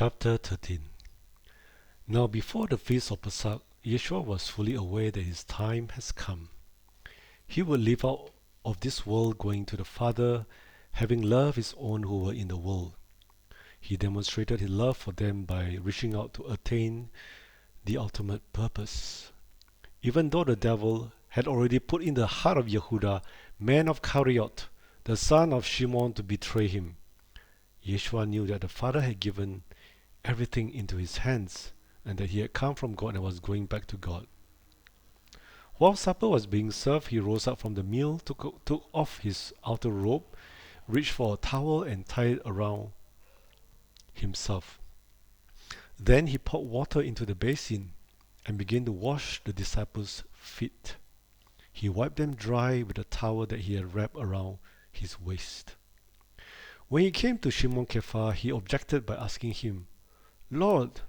Chapter 13. Now before the feast of Pesach, Yeshua was fully aware that his time has come. He would live out of this world going to the Father, having loved his own who were in the world. He demonstrated his love for them by reaching out to attain the ultimate purpose. Even though the devil had already put in the heart of Yehuda, man of Kariot, the son of Shimon, to betray him, Yeshua knew that the Father had given everything into his hands, and that he had come from God and was going back to God. While supper was being served, he rose up from the meal, took off his outer robe, reached for a towel and tied it around himself. Then he poured water into the basin and began to wash the disciples' feet. He wiped them dry with a towel that he had wrapped around his waist. When he came to Shimon Kepha, he objected by asking him, "Lord,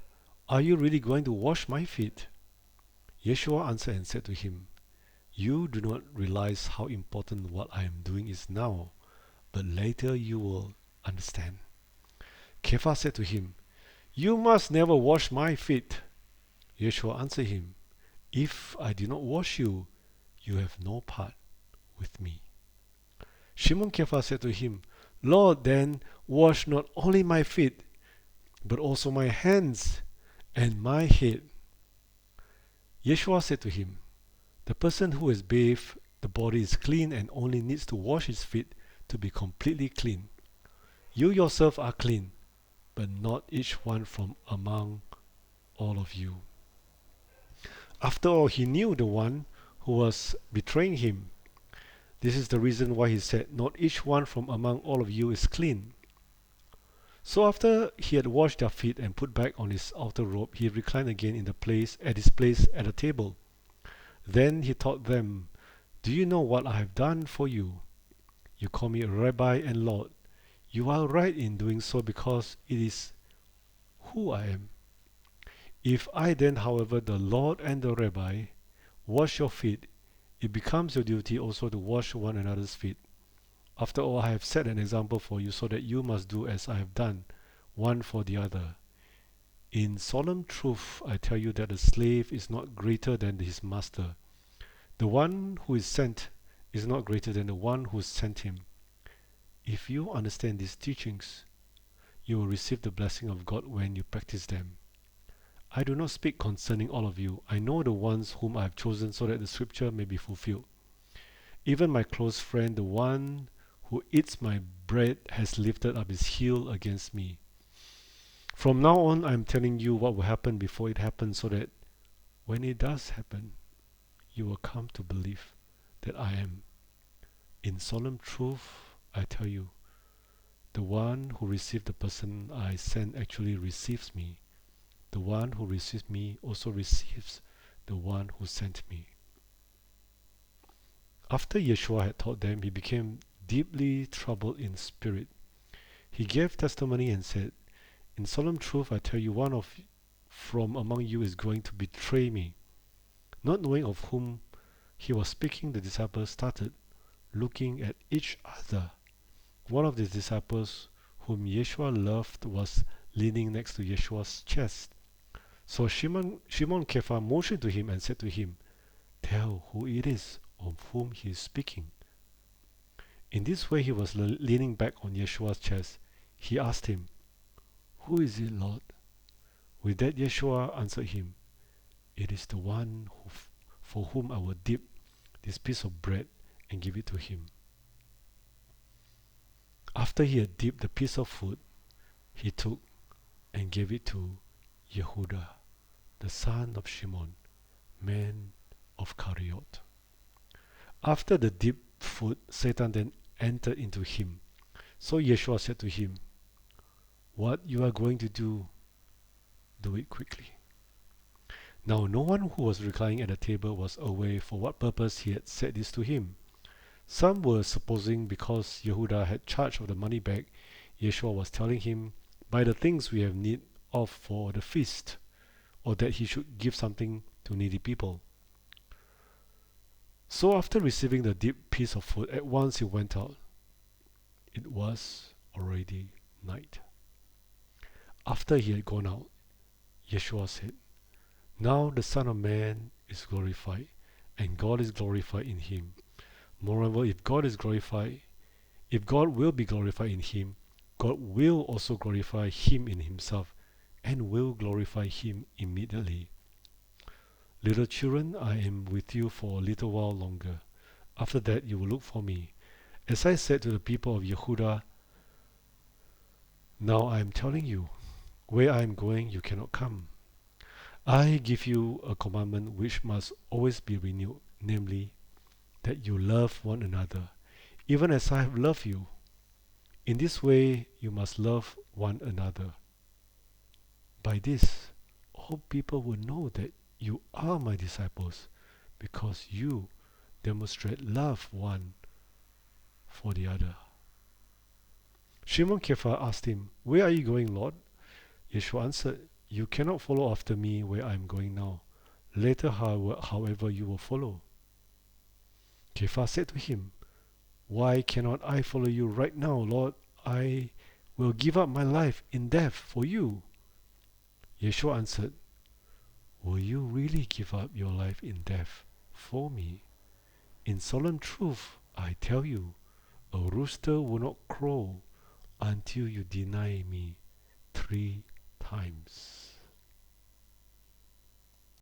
are you really going to wash my feet?" Yeshua answered and said to him, "You do not realize how important what I am doing is now, but later you will understand." Kepha said to him, "You must never wash my feet." Yeshua answered him, "If I do not wash you, you have no part with me." Shimon Kepha said to him, "Lord, then wash not only my feet, but also my hands and my head." Yeshua said to him, "The person who has bathed the body is clean and only needs to wash his feet to be completely clean. You yourself are clean, but not each one from among all of you." After all, he knew the one who was betraying him. This is the reason why he said, "Not each one from among all of you is clean." So after he had washed their feet and put back on his outer robe, he reclined again at his place at the table. Then he taught them, "Do you know what I have done for you? You call me a Rabbi and Lord. You are right in doing so because it is who I am. If I then, however, the Lord and the Rabbi, wash your feet, it becomes your duty also to wash one another's feet. After all, I have set an example for you so that you must do as I have done, one for the other. In solemn truth, I tell you that a slave is not greater than his master. The one who is sent is not greater than the one who sent him. If you understand these teachings, you will receive the blessing of God when you practice them. I do not speak concerning all of you. I know the ones whom I have chosen so that the scripture may be fulfilled. Even my close friend, the one who eats my bread, has lifted up his heel against me. From now on, I am telling you what will happen before it happens, so that when it does happen, you will come to believe that I am. In solemn truth, I tell you, the one who received the person I sent actually receives me. The one who receives me also receives the one who sent me." After Yeshua had taught them, he became deeply troubled in spirit. He gave testimony and said, "In solemn truth, I tell you, one from among you is going to betray me." Not knowing of whom he was speaking, the disciples started looking at each other. One of the disciples whom Yeshua loved was leaning next to Yeshua's chest. So Shimon Kepha motioned to him and said to him, "Tell who it is of whom he is speaking." In this way he was leaning back on Yeshua's chest. He asked him, "Who is it, Lord?" With that Yeshua answered him, "It is the one for whom I will dip this piece of bread and give it to him." After he had dipped the piece of food, he took and gave it to Yehuda, the son of Shimon, man of Kariot. After the dipped food, Satan then entered into him. So Yeshua said to him, "What you are going to do, do it quickly." Now no one who was reclining at the table was aware for what purpose he had said this to him. Some were supposing because Yehuda had charge of the money bag, Yeshua was telling him, "Buy the things we have need of for the feast," or that he should give something to needy people. So after receiving the dipped piece of food, at once he went out. It was already night. After he had gone out, Yeshua said, "Now the Son of Man is glorified, and God is glorified in him. Moreover, if God will be glorified in him, God will also glorify him in himself, and will glorify him immediately. Little children, I am with you for a little while longer. After that you will look for me. As I said to the people of Yehuda, now I am telling you, where I am going you cannot come. I give you a commandment which must always be renewed, namely, that you love one another, even as I have loved you. In this way you must love one another. By this, all people will know that you are my disciples, because you demonstrate love one for the other." Shimon Kepha asked him, "Where are you going, Lord?" Yeshua answered, "You cannot follow after me where I am going now. Later, however, you will follow." Kepha said to him, "Why cannot I follow you right now, Lord? I will give up my life in death for you." Yeshua answered, "Will you really give up your life in death for me? In solemn truth, I tell you, a rooster will not crow until you deny me 3 times.